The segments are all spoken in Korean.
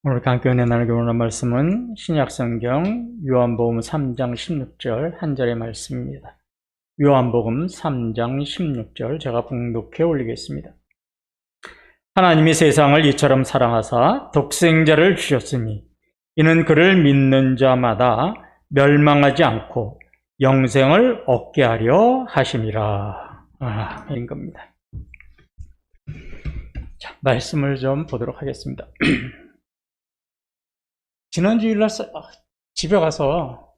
오늘 함께 은혜 나누기 원하는 말씀은 신약성경 요한복음 3장 16절 한 절의 말씀입니다. 요한복음 3장 16절 제가 봉독해 올리겠습니다. 하나님이 세상을 이처럼 사랑하사 독생자를 주셨으니 이는 그를 믿는 자마다 멸망하지 않고 영생을 얻게 하려 하심이라. 인 겁니다. 자, 말씀을 좀 보도록 하겠습니다. 지난 주일날 집에 가서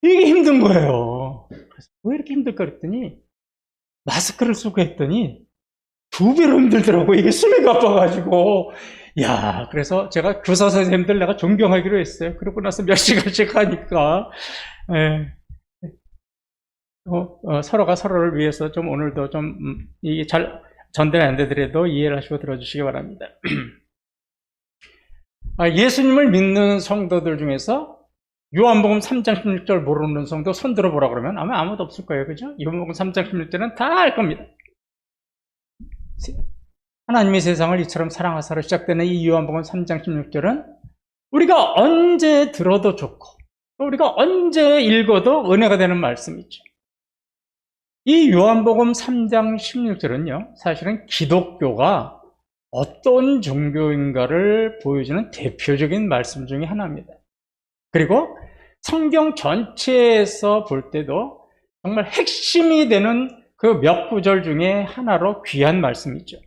되게 힘든 거예요. 그래서 왜 이렇게 힘들까 그랬더니 마스크를 쓰고 했더니 2배로 힘들더라고. 이게 숨이 가빠가지고. 그래서 제가 교사 선생님들 내가 존경하기로 했어요. 그러고 나서 몇 시간씩 하니까 서로가 서로를 위해서 좀 오늘도 좀 이게 잘 전달 안 되더라도 이해를 하시고 들어주시기 바랍니다. 예수님을 믿는 성도들 중에서 요한복음 3장 16절 모르는 성도 손 들어보라 그러면 아마 아무도 없을 거예요. 그죠? 요한복음 3장 16절은 다 알 겁니다. 하나님의 세상을 이처럼 사랑하사로 시작되는 이 요한복음 3장 16절은 우리가 언제 들어도 좋고 우리가 언제 읽어도 은혜가 되는 말씀이죠. 이 요한복음 3장 16절은요, 사실은 기독교가 어떤 종교인가를 보여주는 대표적인 말씀 중에 하나입니다. 그리고 성경 전체에서 볼 때도 정말 핵심이 되는 그 몇 구절 중에 하나로 귀한 말씀이죠.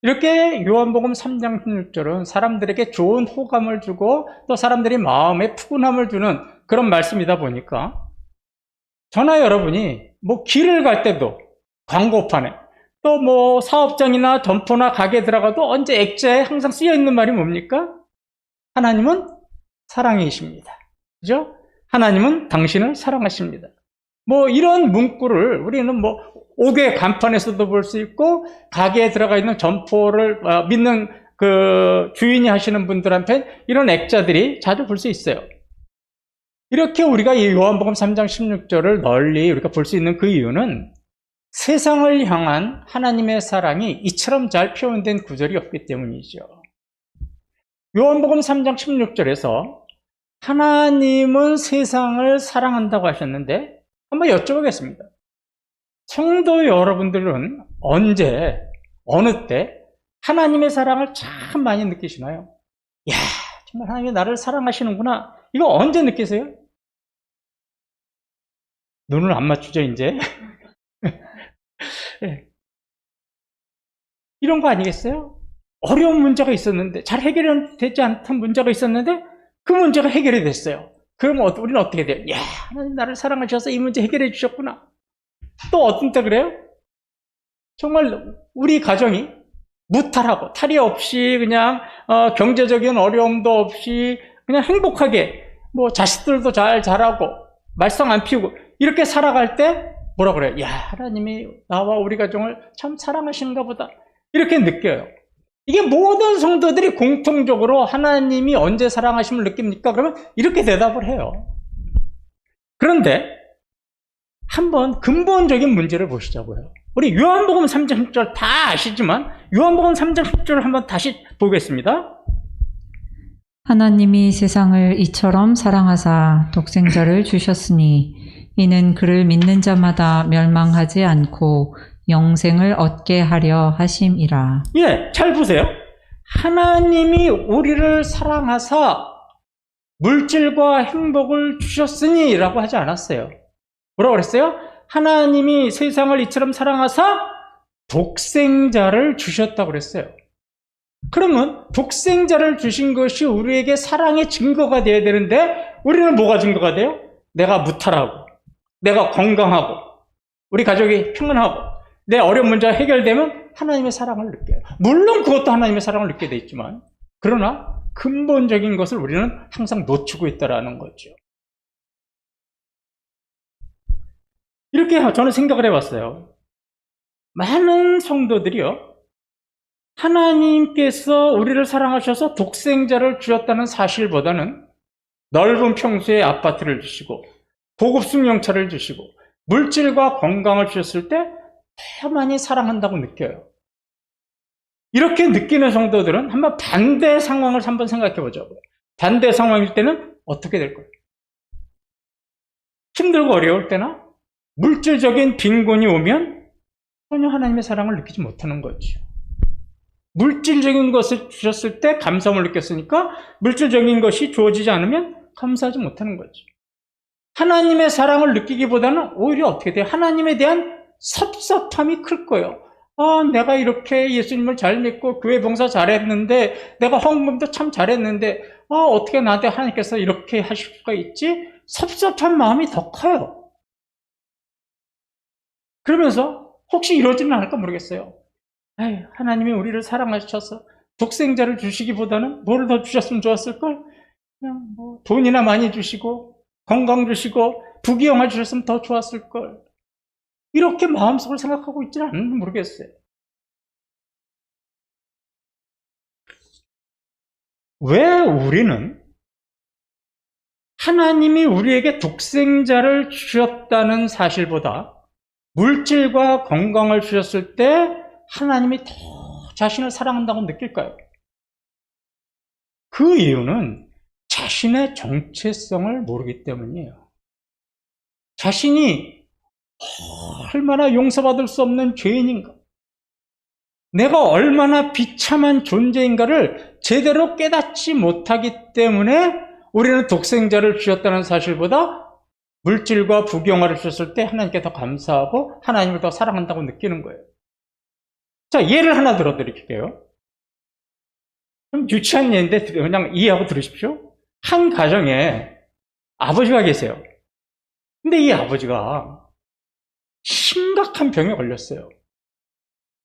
이렇게 요한복음 3장 16절은 사람들에게 좋은 호감을 주고 또 사람들이 마음에 푸근함을 주는 그런 말씀이다 보니까 저나 여러분이 길을 갈 때도 광고판에 또 사업장이나 점포나 가게에 들어가도 언제 액자에 항상 쓰여 있는 말이 뭡니까? 하나님은 사랑이십니다. 그죠? 하나님은 당신을 사랑하십니다. 이런 문구를 우리는 옥외 간판에서도 볼 수 있고 가게에 들어가 있는 점포를 믿는 그 주인이 하시는 분들한테 이런 액자들이 자주 볼 수 있어요. 이렇게 우리가 이 요한복음 3장 16절을 널리 우리가 볼 수 있는 그 이유는 세상을 향한 하나님의 사랑이 이처럼 잘 표현된 구절이 없기 때문이죠. 요한복음 3장 16절에서 하나님은 세상을 사랑한다고 하셨는데 한번 여쭤보겠습니다. 성도 여러분들은 언제, 어느 때 하나님의 사랑을 참 많이 느끼시나요? 정말 하나님이 나를 사랑하시는구나. 이거 언제 느끼세요? 눈을 안 맞추죠, 이제? 이런 거 아니겠어요? 어려운 문제가 있었는데 잘 해결되지 않던 문제가 있었는데 그 문제가 해결이 됐어요. 그럼 우리는 어떻게 돼요? 하나님 나를 사랑하셔서 이 문제 해결해 주셨구나. 또 어떤 때 그래요? 정말 우리 가정이 무탈하고 탈이 없이 그냥 경제적인 어려움도 없이 그냥 행복하게 자식들도 잘 자라고 말썽 안 피우고 이렇게 살아갈 때 뭐라 그래요? 하나님이 나와 우리 가정을 참 사랑하시는가 보다. 이렇게 느껴요. 이게 모든 성도들이 공통적으로 하나님이 언제 사랑하심을 느낍니까? 그러면 이렇게 대답을 해요. 그런데 한번 근본적인 문제를 보시자고요. 우리 요한복음 3장 10절 다 아시지만 요한복음 3장 10절을 한번 다시 보겠습니다. 하나님이 세상을 이처럼 사랑하사 독생자를 주셨으니 이는 그를 믿는 자마다 멸망하지 않고 영생을 얻게 하려 하심이라. 잘 보세요. 하나님이 우리를 사랑하사 물질과 행복을 주셨으니 라고 하지 않았어요. 뭐라고 그랬어요? 하나님이 세상을 이처럼 사랑하사 독생자를 주셨다고 그랬어요. 그러면 독생자를 주신 것이 우리에게 사랑의 증거가 되어야 되는데 우리는 뭐가 증거가 돼요? 내가 무탈하고 내가 건강하고 우리 가족이 평안하고 내 어려운 문제가 해결되면 하나님의 사랑을 느껴요. 물론 그것도 하나님의 사랑을 느끼게 돼 있지만 그러나 근본적인 것을 우리는 항상 놓치고 있다는 거죠. 이렇게 저는 생각을 해봤어요. 많은 성도들이요, 하나님께서 우리를 사랑하셔서 독생자를 주셨다는 사실보다는 넓은 평수의 아파트를 주시고 고급 승용차를 주시고 물질과 건강을 주셨을 때 더 많이 사랑한다고 느껴요. 이렇게 느끼는 성도들은 한번 반대 상황을 한번 생각해 보자고요. 반대 상황일 때는 어떻게 될 거예요? 힘들고 어려울 때나 물질적인 빈곤이 오면 전혀 하나님의 사랑을 느끼지 못하는 거죠. 물질적인 것을 주셨을 때 감사함을 느꼈으니까 물질적인 것이 주어지지 않으면 감사하지 못하는 거죠. 하나님의 사랑을 느끼기보다는 오히려 어떻게 돼요? 하나님에 대한 섭섭함이 클 거예요. 내가 이렇게 예수님을 잘 믿고 교회 봉사 잘했는데, 내가 헌금도 참 잘했는데, 어떻게 나한테 하나님께서 이렇게 하실 수가 있지? 섭섭한 마음이 더 커요. 그러면서 혹시 이러지는 않을까 모르겠어요. 하나님이 우리를 사랑하셔서 독생자를 주시기보다는 뭐를 더 주셨으면 좋았을걸? 그냥 뭐 돈이나 많이 주시고 건강 주시고 부귀영화 주셨으면 더 좋았을걸. 이렇게 마음속을 생각하고 있지는 않는지 모르겠어요. 왜 우리는 하나님이 우리에게 독생자를 주셨다는 사실보다 물질과 건강을 주셨을 때 하나님이 더 자신을 사랑한다고 느낄까요? 그 이유는 자신의 정체성을 모르기 때문이에요. 자신이 얼마나 용서받을 수 없는 죄인인가, 내가 얼마나 비참한 존재인가를 제대로 깨닫지 못하기 때문에 우리는 독생자를 주셨다는 사실보다 물질과 부귀영화를 주셨을 때 하나님께 더 감사하고 하나님을 더 사랑한다고 느끼는 거예요. 자, 예를 하나 들어드릴게요. 좀 유치한 예인데 그냥 이해하고 들으십시오. 한 가정에 아버지가 계세요. 근데 이 아버지가 심각한 병에 걸렸어요.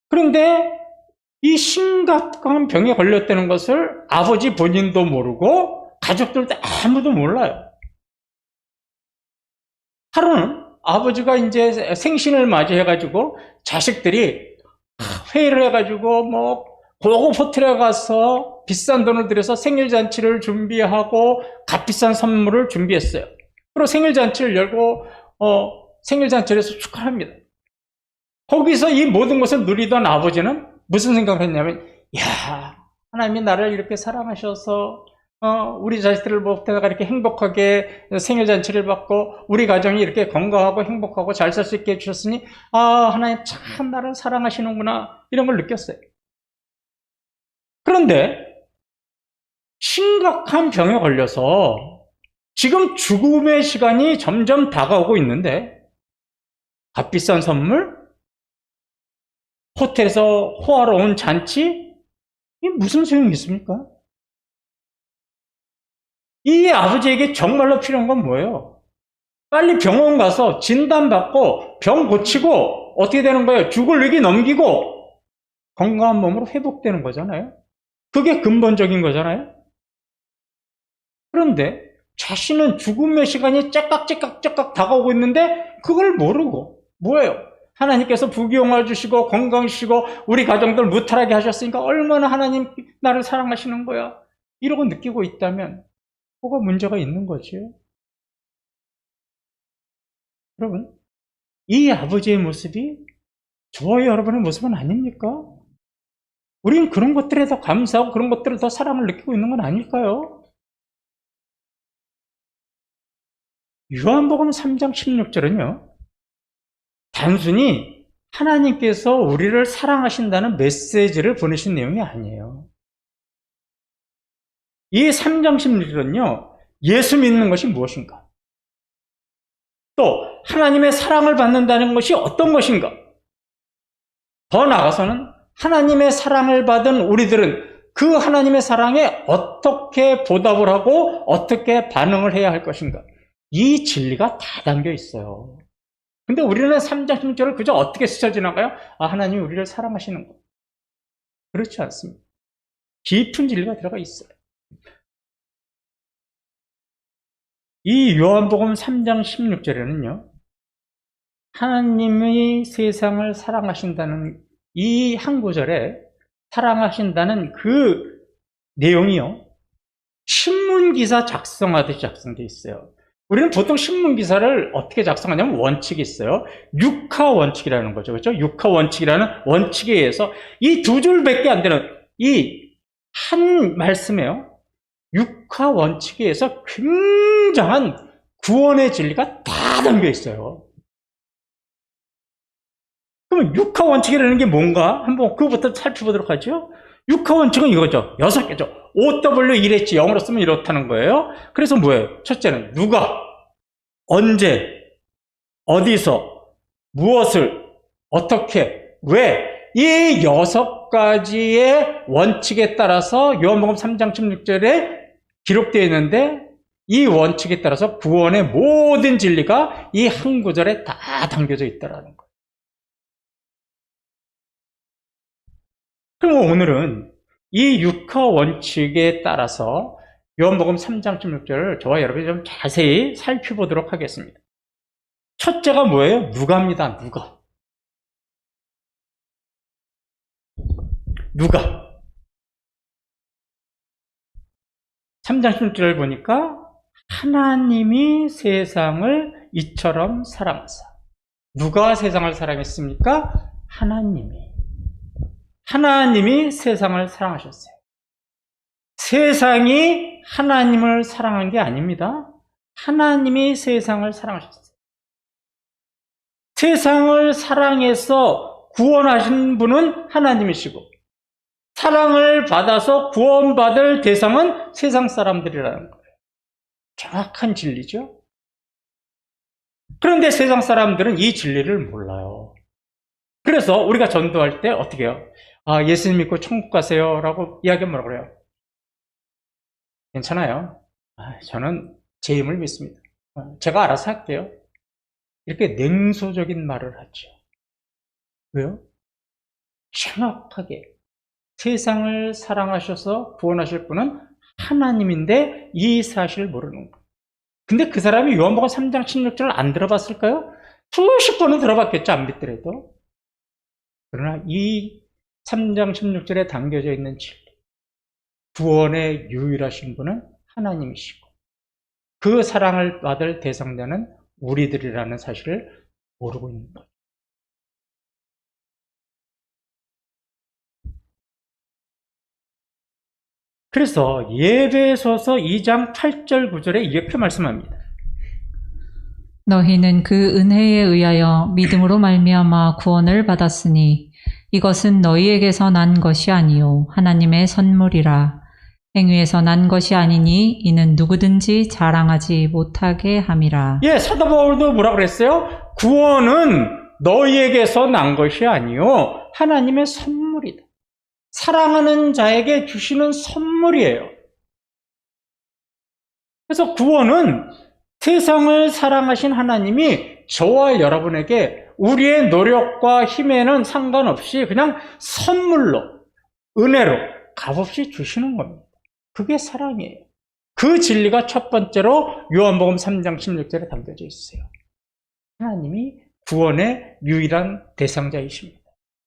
그런데 이 심각한 병에 걸렸다는 것을 아버지 본인도 모르고 가족들도 아무도 몰라요. 하루는 아버지가 이제 생신을 맞이해가지고 자식들이 회의를 해가지고 뭐 고급 호텔에 가서 비싼 돈을 들여서 생일잔치를 준비하고 값비싼 선물을 준비했어요. 그리고 생일잔치를 열고 생일잔치를 해서 축하합니다. 거기서 이 모든 것을 누리던 아버지는 무슨 생각을 했냐면, 하나님이 나를 이렇게 사랑하셔서 우리 자식들을 보다가 이렇게 행복하게 생일잔치를 받고 우리 가정이 이렇게 건강하고 행복하고 잘 살 수 있게 해주셨으니 하나님 참 나를 사랑하시는구나, 이런 걸 느꼈어요. 그런데 심각한 병에 걸려서 지금 죽음의 시간이 점점 다가오고 있는데 값비싼 선물, 호텔에서 호화로 온 잔치, 이게 무슨 소용이 있습니까? 이 아버지에게 정말로 필요한 건 뭐예요? 빨리 병원 가서 진단받고 병 고치고 어떻게 되는 거예요? 죽을 위기 넘기고 건강한 몸으로 회복되는 거잖아요. 그게 근본적인 거잖아요. 그런데 자신은 죽음의 시간이 째깍째깍 다가오고 있는데 그걸 모르고 뭐예요? 하나님께서 부귀영화 주시고 건강 주시고 우리 가정들 무탈하게 하셨으니까 얼마나 하나님 나를 사랑하시는 거야, 이러고 느끼고 있다면 뭐가 문제가 있는 거지? 여러분, 이 아버지의 모습이 저와 여러분의 모습은 아닙니까? 우린 그런 것들에 더 감사하고 그런 것들에 더 사랑을 느끼고 있는 건 아닐까요? 요한복음 3장 16절은요, 단순히 하나님께서 우리를 사랑하신다는 메시지를 보내신 내용이 아니에요. 이 3장 16절은요, 예수 믿는 것이 무엇인가? 또 하나님의 사랑을 받는다는 것이 어떤 것인가? 더 나아가서는 하나님의 사랑을 받은 우리들은 그 하나님의 사랑에 어떻게 보답을 하고 어떻게 반응을 해야 할 것인가? 이 진리가 다 담겨 있어요. 근데 우리는 3장 16절을 그저 어떻게 스쳐 지나가요? 하나님이 우리를 사랑하시는 것. 그렇지 않습니다. 깊은 진리가 들어가 있어요. 이 요한복음 3장 16절에는요, 하나님이 세상을 사랑하신다는 이 한 구절에 사랑하신다는 그 내용이요, 신문기사 작성하듯이 작성되어 있어요. 우리는 보통 신문 기사를 어떻게 작성하냐면 원칙이 있어요. 육하 원칙이라는 거죠. 그렇죠? 육하 원칙이라는 원칙에 의해서 이 두 줄밖에 안 되는 이 한 말씀에요. 육하 원칙에 의해서 굉장한 구원의 진리가 다 담겨 있어요. 그럼 육하 원칙이라는 게 뭔가 한번 그거부터 살펴보도록 하죠. 육하 원칙은 이거죠. 6개죠. OW 이랬지. 영어로 쓰면 이렇다는 거예요. 그래서 뭐예요? 첫째는 누가, 언제, 어디서, 무엇을, 어떻게, 왜, 이 6가지의 원칙에 따라서 요한복음 3장 16절에 기록되어 있는데 이 원칙에 따라서 구원의 모든 진리가 이 한 구절에 다 담겨져 있다는 거예요. 그럼 오늘은 이 육하 원칙에 따라서 요한복음 3장 16절을 저와 여러분이 좀 자세히 살펴보도록 하겠습니다. 첫째가 뭐예요? 누가입니다. 누가. 누가. 3장 16절을 보니까 하나님이 세상을 이처럼 사랑하사. 누가 세상을 사랑했습니까? 하나님이 세상을 사랑하셨어요. 세상이 하나님을 사랑한 게 아닙니다. 하나님이 세상을 사랑하셨어요. 세상을 사랑해서 구원하신 분은 하나님이시고 사랑을 받아서 구원받을 대상은 세상 사람들이라는 거예요. 정확한 진리죠. 그런데 세상 사람들은 이 진리를 몰라요. 그래서 우리가 전도할 때 어떻게 해요? 아, 예수님 믿고 천국 가세요 라고 이야기하면 뭐라고 그래요? 괜찮아요. 저는 제 힘을 믿습니다. 제가 알아서 할게요. 이렇게 냉소적인 말을 하죠. 왜요? 정확하게 세상을 사랑하셔서 구원하실 분은 하나님인데 이 사실을 모르는 거예요. 근데 그 사람이 요한복음 3장 16절을 안 들어봤을까요? 수십 번은 들어봤겠죠, 안 믿더라도. 그러나 이 3장 16절에 담겨져 있는 진리, 구원의 유일하신 분은 하나님이시고 그 사랑을 받을 대상자는 우리들이라는 사실을 모르고 있는 거예요. 그래서 예배소서 2장 8절 9절에 이렇게 말씀합니다. 너희는 그 은혜에 의하여 믿음으로 말미암아 구원을 받았으니 이것은 너희에게서 난 것이 아니요 하나님의 선물이라. 행위에서 난 것이 아니니 이는 누구든지 자랑하지 못하게 함이라. 예, 사도 바울도 뭐라 그랬어요? 구원은 너희에게서 난 것이 아니요 하나님의 선물이다. 사랑하는 자에게 주시는 선물이에요. 그래서 구원은 세상을 사랑하신 하나님이 저와 여러분에게 우리의 노력과 힘에는 상관없이 그냥 선물로, 은혜로 값없이 주시는 겁니다. 그게 사랑이에요. 그 진리가 첫 번째로 요한복음 3장 16절에 담겨져 있어요. 하나님이 구원의 유일한 대상자이십니다.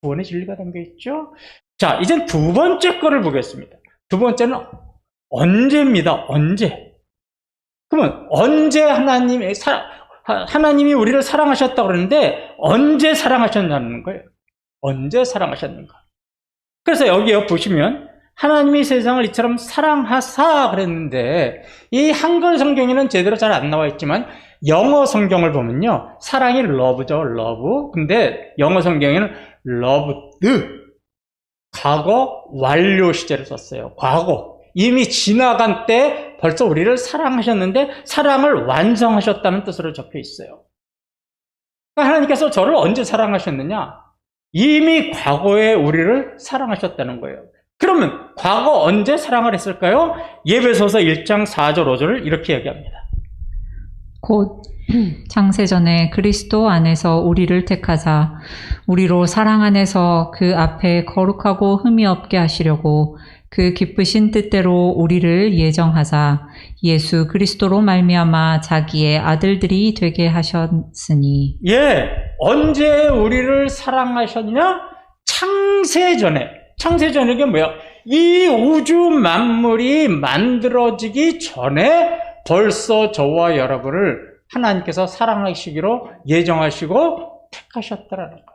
구원의 진리가 담겨 있죠. 자, 이젠 두 번째 거를 보겠습니다. 두 번째는 언제입니다. 언제. 그러면 언제 하나님이 우리를 사랑하셨다고 그러는데 언제 사랑하셨냐는 거예요. 언제 사랑하셨는가. 그래서 여기에 보시면 하나님이 세상을 이처럼 사랑하사 그랬는데 이 한글 성경에는 제대로 잘 안 나와 있지만 영어 성경을 보면요. 사랑이 love죠. love. 근데 영어 성경에는 loved. 과거 완료 시제를 썼어요. 과거. 이미 지나간 때 벌써 우리를 사랑하셨는데 사랑을 완성하셨다는 뜻으로 적혀 있어요. 그러니까 하나님께서 저를 언제 사랑하셨느냐? 이미 과거에 우리를 사랑하셨다는 거예요. 그러면 과거 언제 사랑을 했을까요? 예배소서 1장 4절 5절을 이렇게 얘기합니다. 곧 창세전에 그리스도 안에서 우리를 택하사 우리로 사랑 안에서 그 앞에 거룩하고 흠이 없게 하시려고 그 기쁘신 뜻대로 우리를 예정하사 예수 그리스도로 말미암아 자기의 아들들이 되게 하셨으니. 예, 언제 우리를 사랑하셨냐? 창세전에. 창세전에 이게 뭐야? 이 우주 만물이 만들어지기 전에 벌써 저와 여러분을 하나님께서 사랑하시기로 예정하시고 택하셨다라는 거예요.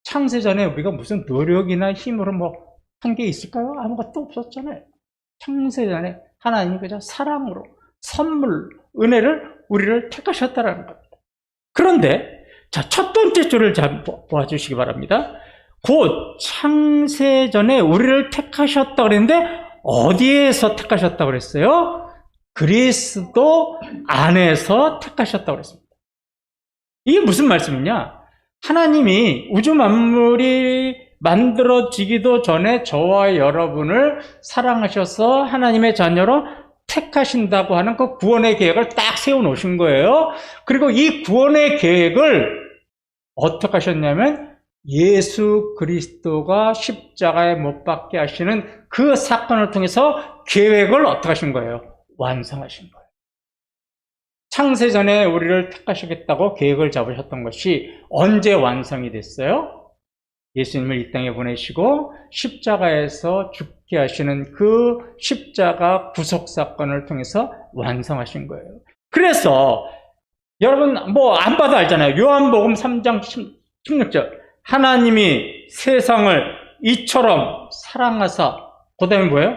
창세전에 우리가 무슨 노력이나 힘으로 뭐 한 게 있을까요? 아무것도 없었잖아요. 창세전에 하나님이 그저 사랑으로 선물, 은혜를 우리를 택하셨다라는 겁니다. 그런데 자, 첫 번째 줄을 잘 보아주시기 바랍니다. 곧 창세전에 우리를 택하셨다 그랬는데 어디에서 택하셨다 그랬어요? 그리스도 안에서 택하셨다 그랬습니다. 이게 무슨 말씀이냐? 하나님이 우주 만물이 만들어지기도 전에 저와 여러분을 사랑하셔서 하나님의 자녀로 택하신다고 하는 그 구원의 계획을 딱 세워놓으신 거예요. 그리고 이 구원의 계획을 어떻게 하셨냐면 예수 그리스도가 십자가에 못 박게 하시는 그 사건을 통해서 계획을 어떻게 하신 거예요? 완성하신 거예요. 창세전에 우리를 택하시겠다고 계획을 잡으셨던 것이 언제 완성이 됐어요? 예수님을 이 땅에 보내시고 십자가에서 죽게 하시는 그 십자가 구속 사건을 통해서 완성하신 거예요. 그래서 여러분 뭐 안 봐도 알잖아요. 요한복음 3장 16절 하나님이 세상을 이처럼 사랑하사 그 다음에 뭐예요?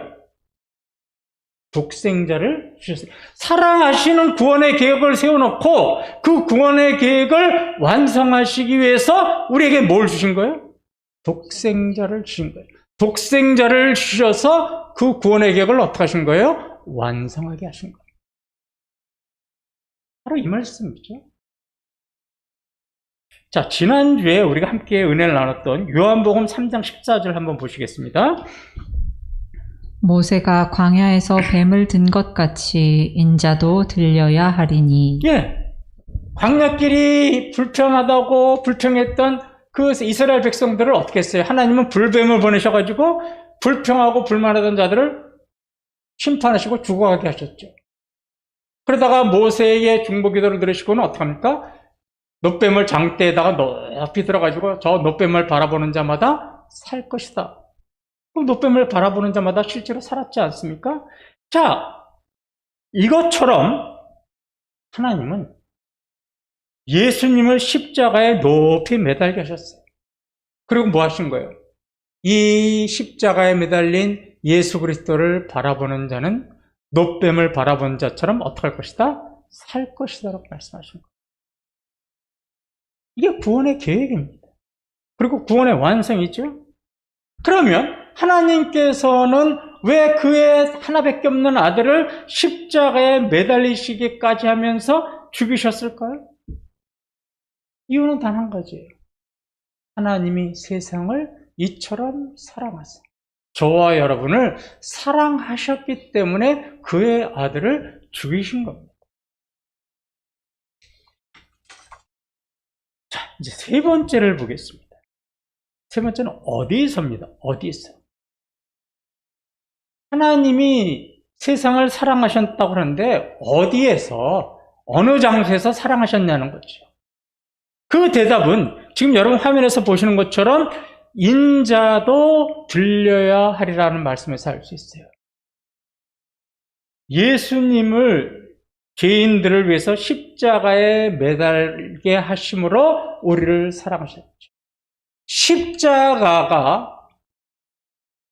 독생자를 주셨어요. 사랑하시는 구원의 계획을 세워놓고 그 구원의 계획을 완성하시기 위해서 우리에게 뭘 주신 거예요? 독생자를 주신 거예요. 독생자를 주셔서 그 구원의 계획을 어떻게 하신 거예요? 완성하게 하신 거예요. 바로 이 말씀이죠. 자, 지난주에 우리가 함께 은혜를 나눴던 요한복음 3장 14절 한번 보시겠습니다. 모세가 광야에서 뱀을 든 것 같이 인자도 들려야 하리니. 예. 광야길이 불평하다고 불평했던 그 이스라엘 백성들을 어떻게 했어요? 하나님은 불뱀을 보내셔가지고 불평하고 불만하던 자들을 심판하시고 죽어가게 하셨죠. 그러다가 모세의 중보기도를 들으시고는 어떻게 합니까? 놋뱀을 장대에다가 높이 들어가지고 저 놋뱀을 바라보는 자마다 살 것이다. 그럼 놋뱀을 바라보는 자마다 실제로 살았지 않습니까? 자, 이것처럼 하나님은 예수님을 십자가에 높이 매달게 하셨어요. 그리고 뭐 하신 거예요? 이 십자가에 매달린 예수 그리스도를 바라보는 자는 놋뱀을 바라본 자처럼 어떻게 할 것이다? 살 것이다 라고 말씀하신 거예요. 이게 구원의 계획입니다. 그리고 구원의 완성이죠. 그러면 하나님께서는 왜 그의 하나밖에 없는 아들을 십자가에 매달리시기까지 하면서 죽이셨을까요? 이유는 단 한 가지예요. 하나님이 세상을 이처럼 사랑하사 저와 여러분을 사랑하셨기 때문에 그의 아들을 죽이신 겁니다. 자, 이제 세 번째를 보겠습니다. 세 번째는 어디에서입니다. 어디에서? 하나님이 세상을 사랑하셨다고 하는데 어디에서, 어느 장소에서 사랑하셨냐는 거죠. 그 대답은 지금 여러분 화면에서 보시는 것처럼 인자도 들려야 하리라는 말씀에서 알 수 있어요. 예수님을 죄인들을 위해서 십자가에 매달게 하심으로 우리를 사랑하셨죠. 십자가가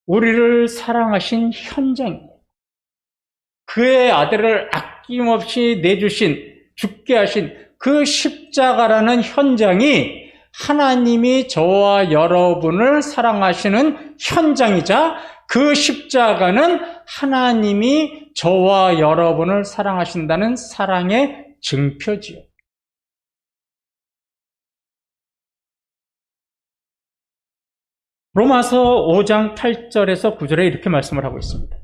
우리를 사랑하신 현장이에요. 그의 아들을 아낌없이 내주신, 죽게 하신 그 십자가라는 현장이 하나님이 저와 여러분을 사랑하시는 현장이자 그 십자가는 하나님이 저와 여러분을 사랑하신다는 사랑의 증표지요. 로마서 5장 8절에서 9절에 이렇게 말씀을 하고 있습니다.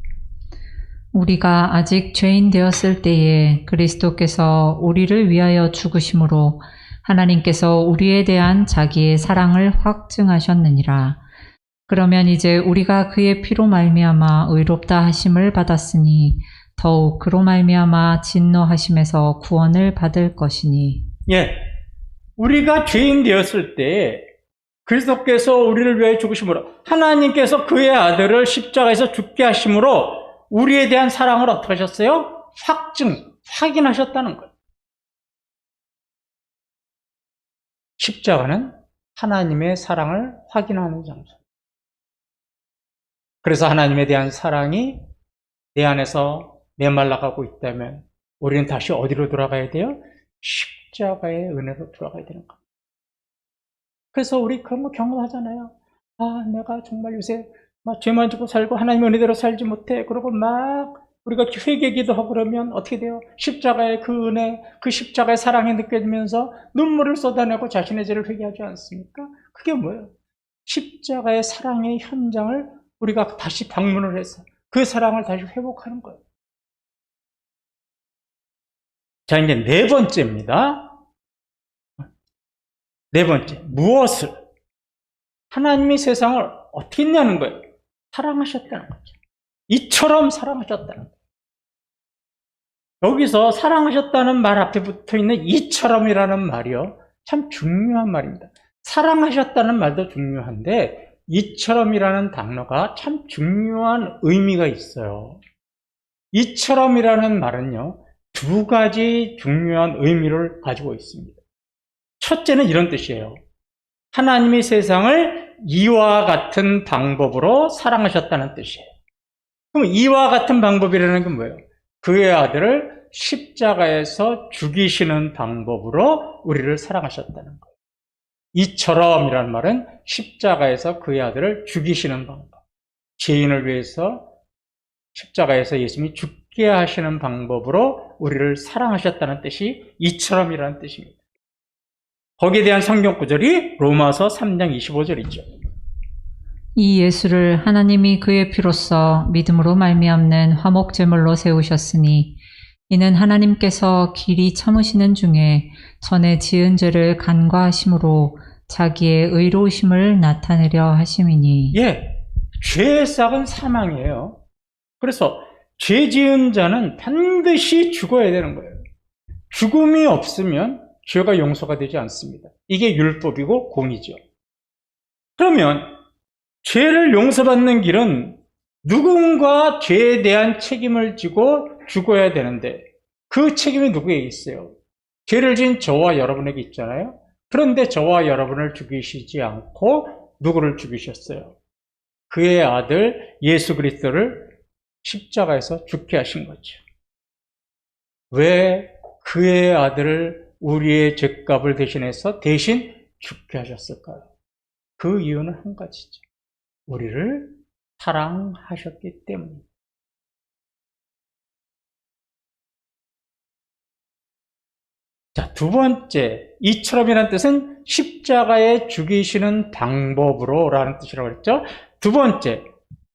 우리가 아직 죄인 되었을 때에 그리스도께서 우리를 위하여 죽으심으로 하나님께서 우리에 대한 자기의 사랑을 확증하셨느니라. 그러면 이제 우리가 그의 피로 말미암아 의롭다 하심을 받았으니 더욱 그로 말미암아 진노하심에서 구원을 받을 것이니. 예, 우리가 죄인 되었을 때 그리스도께서 우리를 위하여 죽으심으로 하나님께서 그의 아들을 십자가에서 죽게 하심으로 우리에 대한 사랑을 어떻게 하셨어요? 확인하셨다는 거예요. 십자가는 하나님의 사랑을 확인하는 장소. 그래서 하나님에 대한 사랑이 내 안에서 메말라가고 있다면 우리는 다시 어디로 돌아가야 돼요? 십자가의 은혜로 돌아가야 되는 겁니다. 그래서 우리 그런 거 경험하잖아요. 아, 내가 정말 요새 막 죄만 짓고 살고 하나님의 은혜대로 살지 못해. 그러고 막 우리가 회개기도 하고 그러면 어떻게 돼요? 십자가의 그 은혜, 그 십자가의 사랑이 느껴지면서 눈물을 쏟아내고 자신의 죄를 회개하지 않습니까? 그게 뭐예요? 십자가의 사랑의 현장을 우리가 다시 방문을 해서 그 사랑을 다시 회복하는 거예요. 자, 이제 네 번째입니다. 네 번째, 무엇을? 하나님이 세상을 어떻게 했냐는 거예요. 사랑하셨다는 거죠. 이처럼 사랑하셨다는 거예요. 여기서 사랑하셨다는 말 앞에 붙어있는 이처럼이라는 말이요, 참 중요한 말입니다. 사랑하셨다는 말도 중요한데 이처럼이라는 단어가 참 중요한 의미가 있어요. 이처럼이라는 말은요, 두 가지 중요한 의미를 가지고 있습니다. 첫째는 이런 뜻이에요. 하나님이 세상을 이와 같은 방법으로 사랑하셨다는 뜻이에요. 그럼 이와 같은 방법이라는 게 뭐예요? 그의 아들을 십자가에서 죽이시는 방법으로 우리를 사랑하셨다는 거예요. 이처럼이라는 말은 십자가에서 그의 아들을 죽이시는 방법. 죄인을 위해서 십자가에서 예수님이 죽게 하시는 방법으로 우리를 사랑하셨다는 뜻이 이처럼이라는 뜻입니다. 거기에 대한 성경 구절이 로마서 3장 25절이죠. 이 예수를 하나님이 그의 피로써 믿음으로 말미암는 화목 제물로 세우셨으니 이는 하나님께서 길이 참으시는 중에 전에 지은 죄를 간과하심으로 자기의 의로우심을 나타내려 하심이니. 예, 죄의 싹은 사망이에요. 그래서 죄 지은 자는 반드시 죽어야 되는 거예요. 죽음이 없으면 죄가 용서가 되지 않습니다. 이게 율법이고 공이죠. 그러면 죄를 용서받는 길은 누군가 죄에 대한 책임을 지고 죽어야 되는데 그 책임이 누구에게 있어요? 죄를 지은 저와 여러분에게 있잖아요. 그런데 저와 여러분을 죽이시지 않고 누구를 죽이셨어요? 그의 아들 예수 그리스도를 십자가에서 죽게 하신 거죠. 왜 그의 아들을 우리의 죄값을 대신해서 대신 죽게 하셨을까요? 그 이유는 한 가지죠. 우리를 사랑하셨기 때문입니다. 자, 두 번째, 이처럼이라는 뜻은 십자가에 죽이시는 방법으로 라는 뜻이라고 했죠. 두 번째,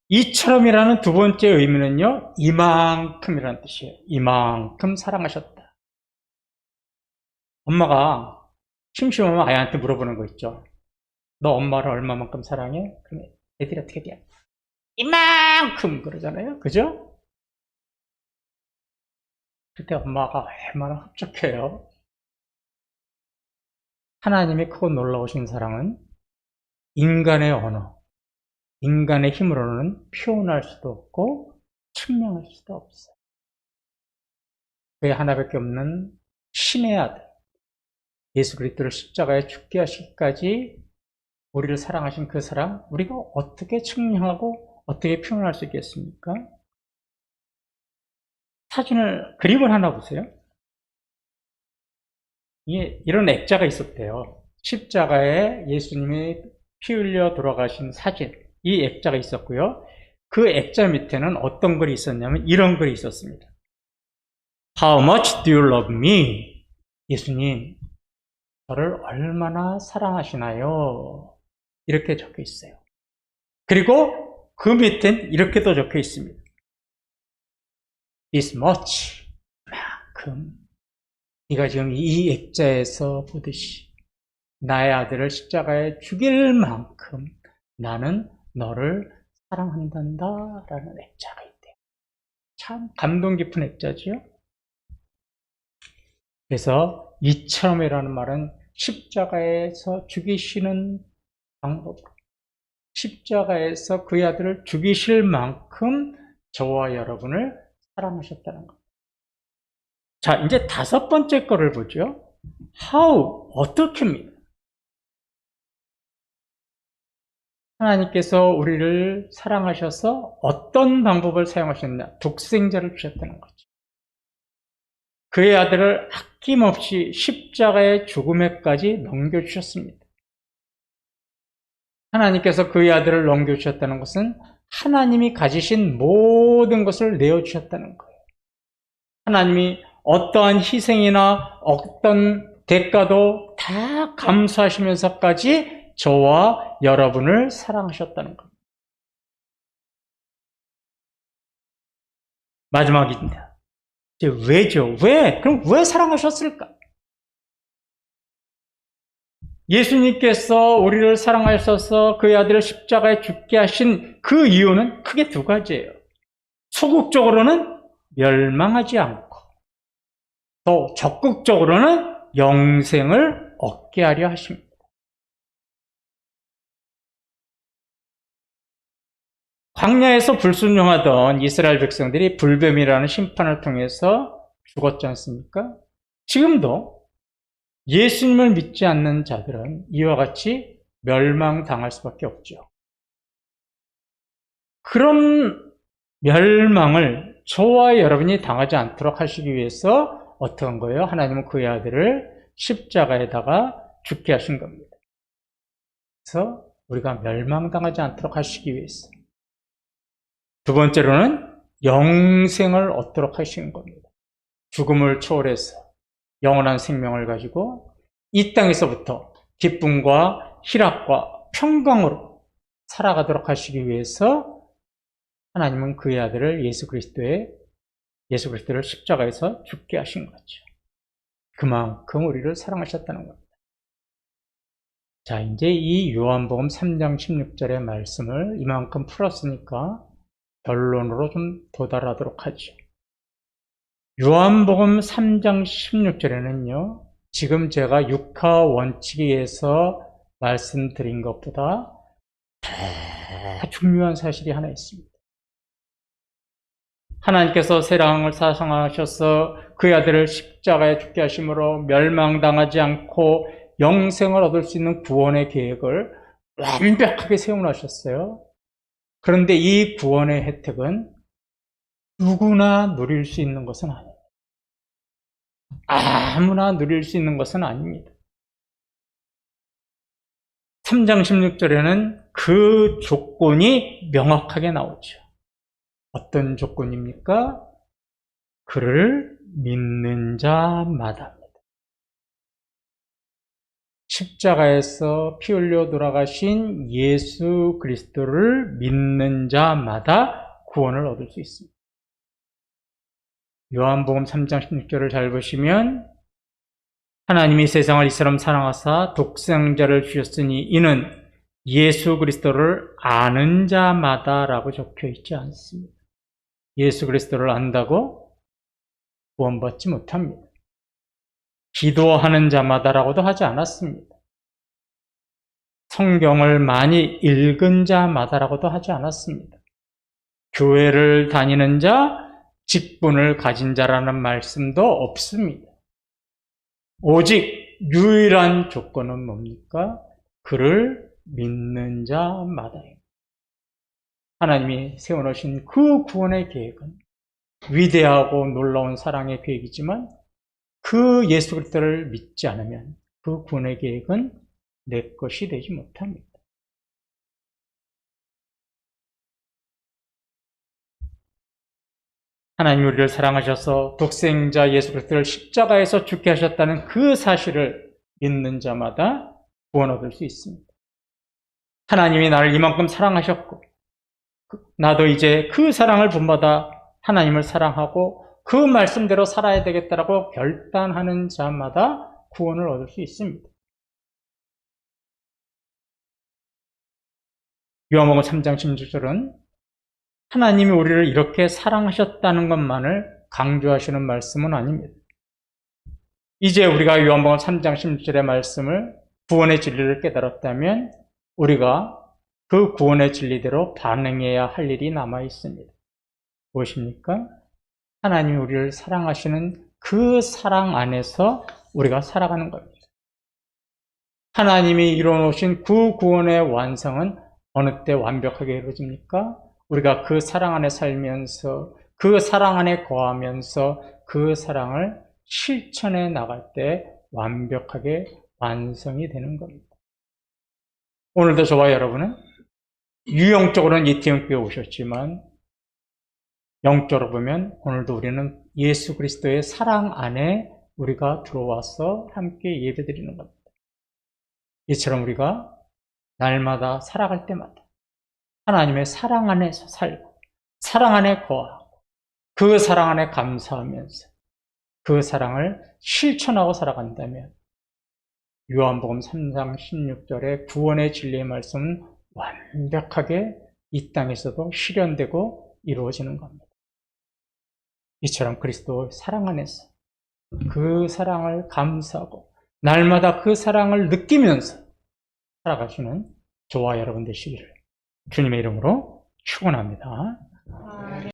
이처럼이라는 두 번째 의미는요, 이만큼이라는 뜻이에요. 이만큼 사랑하셨다. 엄마가 심심하면 아이한테 물어보는 거 있죠. 너 엄마를 얼마만큼 사랑해? 그러면 애들이 어떻게 돼요? 이만큼 그러잖아요. 그죠? 그때 엄마가 얼마나 흡족해요. 하나님의 크고 놀라우신 사랑은 인간의 언어, 인간의 힘으로는 표현할 수도 없고 측량할 수도 없어요. 그의 하나밖에 없는 신의 아들 예수 그리스도를 십자가에 죽게 하시기까지 우리를 사랑하신 그 사랑, 우리가 어떻게 측량하고 어떻게 표현할 수 있겠습니까? 그림을 하나 보세요. 이런 액자가 있었대요. 십자가에 예수님이 피 흘려 돌아가신 사진, 이 액자가 있었고요. 그 액자 밑에는 어떤 글이 있었냐면 이런 글이 있었습니다. How much do you love me? 예수님, 저를 얼마나 사랑하시나요? 이렇게 적혀 있어요. 그리고 그 밑엔 이렇게도 적혀 있습니다. This much, 만큼. 네가 지금 이 액자에서 보듯이 나의 아들을 십자가에 죽일 만큼 나는 너를 사랑한단다 라는 액자가 있대요. 참 감동 깊은 액자지요. 그래서 이처럼이라는 말은 십자가에서 죽이시는 방법으로 십자가에서 그의 아들을 죽이실 만큼 저와 여러분을 사랑하셨다는 것. 자, 이제 다섯 번째 거를 보죠. How, 어떻게입니다. 하나님께서 우리를 사랑하셔서 어떤 방법을 사용하셨냐? 독생자를 주셨다는 거죠. 그의 아들을 아낌없이 십자가의 죽음에까지 넘겨주셨습니다. 하나님께서 그의 아들을 넘겨주셨다는 것은 하나님이 가지신 모든 것을 내어주셨다는 거예요. 하나님이 어떠한 희생이나 어떤 대가도 다 감수하시면서까지 저와 여러분을 사랑하셨다는 겁니다. 마지막입니다. 이제 왜죠? 그럼 왜 사랑하셨을까? 예수님께서 우리를 사랑하셔서 그의 아들을 십자가에 죽게 하신 그 이유는 크게 두 가지예요. 소극적으로는 멸망하지 않고 또 적극적으로는 영생을 얻게 하려 하십니다. 광야에서 불순종하던 이스라엘 백성들이 불뱀이라는 심판을 통해서 죽었지 않습니까? 지금도 예수님을 믿지 않는 자들은 이와 같이 멸망당할 수밖에 없죠. 그런 멸망을 저와 여러분이 당하지 않도록 하시기 위해서 어떻게 한 거예요? 하나님은 그의 아들을 십자가에다가 죽게 하신 겁니다. 그래서 우리가 멸망당하지 않도록 하시기 위해서. 두 번째로는 영생을 얻도록 하신 겁니다. 죽음을 초월해서 영원한 생명을 가지고 이 땅에서부터 기쁨과 희락과 평강으로 살아가도록 하시기 위해서 하나님은 그의 아들을 예수 그리스도를 십자가에서 죽게 하신 거죠. 그만큼 우리를 사랑하셨다는 겁니다. 자, 이제 이 요한복음 3장 16절의 말씀을 이만큼 풀었으니까 결론으로 좀 도달하도록 하죠. 요한복음 3장 16절에는요, 지금 제가 육하 원칙에 의해서 말씀드린 것보다 더 중요한 사실이 하나 있습니다. 하나님께서 세상을 사랑하셔서 그의 아들을 십자가에 죽게 하심으로 멸망당하지 않고 영생을 얻을 수 있는 구원의 계획을 완벽하게 세워놓으셨어요. 그런데 이 구원의 혜택은 누구나 누릴 수 있는 것은 아닙니다. 아무나 누릴 수 있는 것은 아닙니다. 3장 16절에는 그 조건이 명확하게 나오죠. 어떤 조건입니까? 그를 믿는 자마다입니다. 십자가에서 피 흘려 돌아가신 예수 그리스도를 믿는 자마다 구원을 얻을 수 있습니다. 요한복음 3장 16절을 잘 보시면 하나님이 세상을 이처럼 사랑하사 독생자를 주셨으니 이는 예수 그리스도를 아는 자마다라고 적혀 있지 않습니다. 예수 그리스도를 안다고 구원받지 못합니다. 기도하는 자마다라고도 하지 않았습니다. 성경을 많이 읽은 자마다라고도 하지 않았습니다. 교회를 다니는 자, 직분을 가진 자라는 말씀도 없습니다. 오직 유일한 조건은 뭡니까? 그를 믿는 자마다입니다. 하나님이 세워놓으신 그 구원의 계획은 위대하고 놀라운 사랑의 계획이지만 그 예수 그리스도를 믿지 않으면 그 구원의 계획은 내 것이 되지 못합니다. 하나님 우리를 사랑하셔서 독생자 예수 그리스도를 십자가에서 죽게 하셨다는 그 사실을 믿는 자마다 구원 얻을 수 있습니다. 하나님이 나를 이만큼 사랑하셨고 나도 이제 그 사랑을 본받아 하나님을 사랑하고 그 말씀대로 살아야 되겠다라고 결단하는 자마다 구원을 얻을 수 있습니다. 요한복음 3장 16절은 하나님이 우리를 이렇게 사랑하셨다는 것만을 강조하시는 말씀은 아닙니다. 이제 우리가 요한복음 3장 16절의 말씀을 구원의 진리를 깨달았다면 우리가 그 구원의 진리대로 반응해야 할 일이 남아 있습니다. 무엇입니까? 하나님이 우리를 사랑하시는 그 사랑 안에서 우리가 살아가는 겁니다. 하나님이 이루어놓으신 그 구원의 완성은 어느 때 완벽하게 이루어집니까? 우리가 그 사랑 안에 살면서, 그 사랑 안에 거하면서 그 사랑을 실천해 나갈 때 완벽하게 완성이 되는 겁니다. 오늘도 저와 여러분은 유형적으로는 이태원교회에 오셨지만 영적으로 보면 오늘도 우리는 예수 그리스도의 사랑 안에 우리가 들어와서 함께 예배드리는 겁니다. 이처럼 우리가 날마다 살아갈 때마다 하나님의 사랑 안에서 살고 사랑 안에 거하고 그 사랑 안에 감사하면서 그 사랑을 실천하고 살아간다면 요한복음 3장 16절의 구원의 진리의 말씀은 완벽하게 이 땅에서도 실현되고 이루어지는 겁니다. 이처럼 그리스도의 사랑 안에서 그 사랑을 감사하고 날마다 그 사랑을 느끼면서 살아가시는 저와 여러분 되시기를 주님의 이름으로 축원합니다.